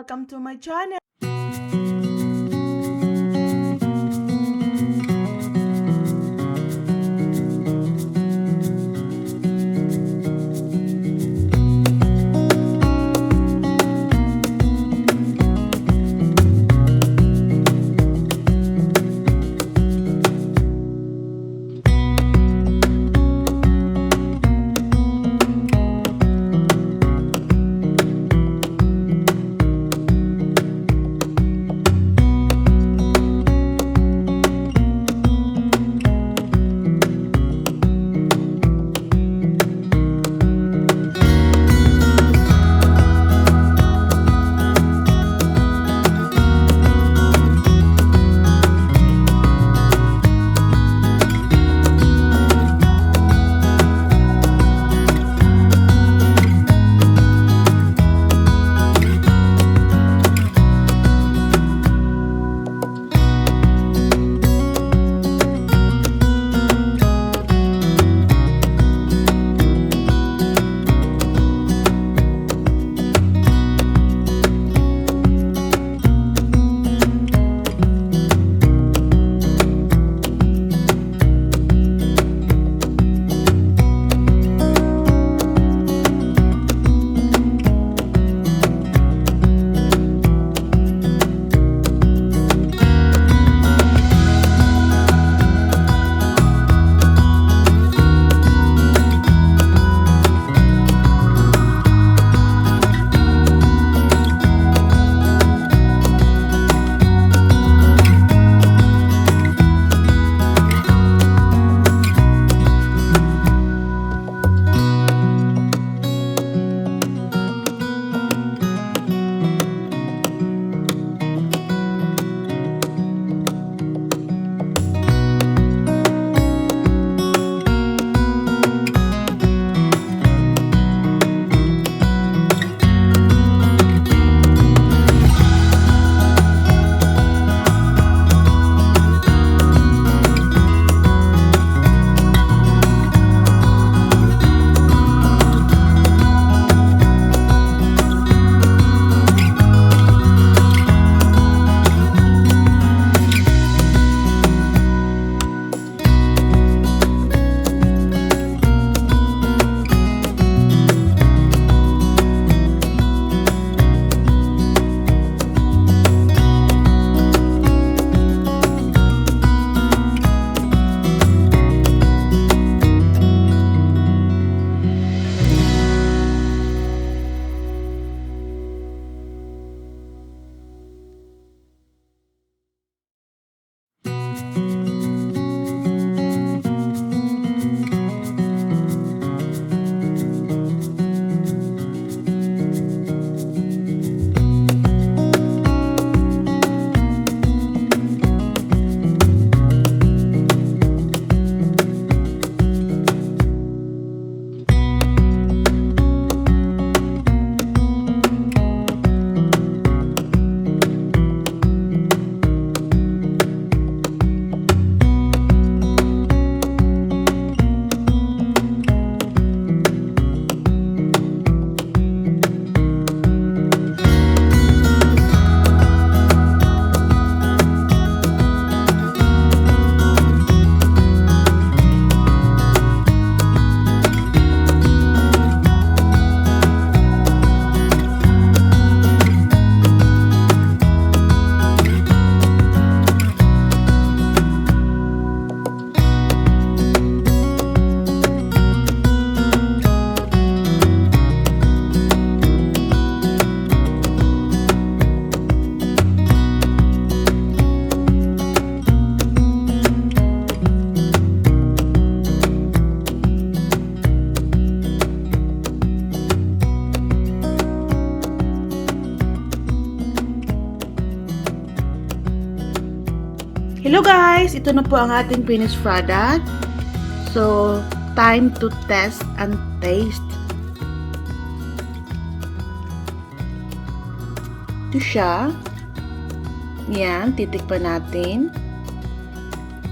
welcome to my channel. Hello guys! Ito na po ang ating finished product. So, time to test and taste. Ito siya. Yan, titikpan natin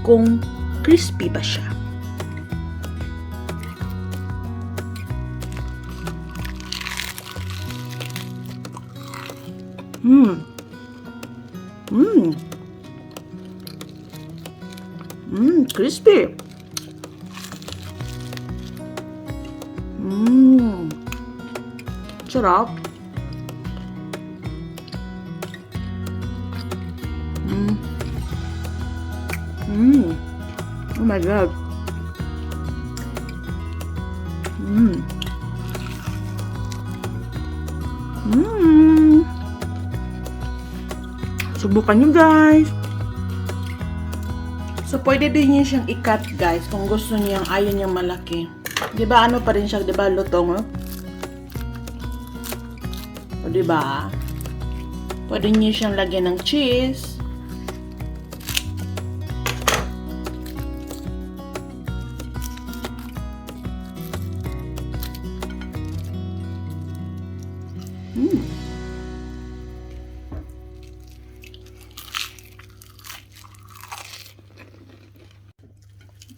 kung crispy ba siya. Mmm. Mmm. Mmm, crispy. Mmm. Sarap. Mmm. Mmm. Oh my God. Mmm. Mmm. Subukan nyo guys. So, pwede din niyo siyang i-cut guys kung gusto niyo ayaw niyang malaki. Diba ano pa rin siya, diba lutong? O diba? Pwede niyo siyang lagyan ng cheese.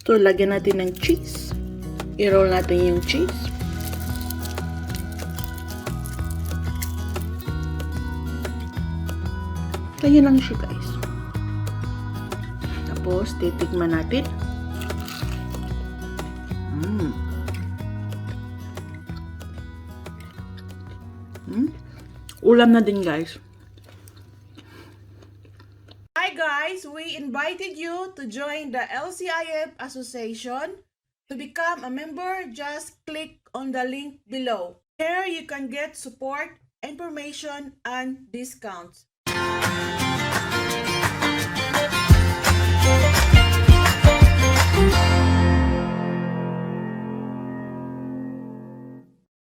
So, lagyan natin ng cheese. I-roll natin yung cheese. Kaya lang siya guys. Tapos, titikman natin. Ulam na din guys. Hi guys, we invited you to join the LCIF Association. To become a member, just click on the link below. Here you can get support, information, and discounts.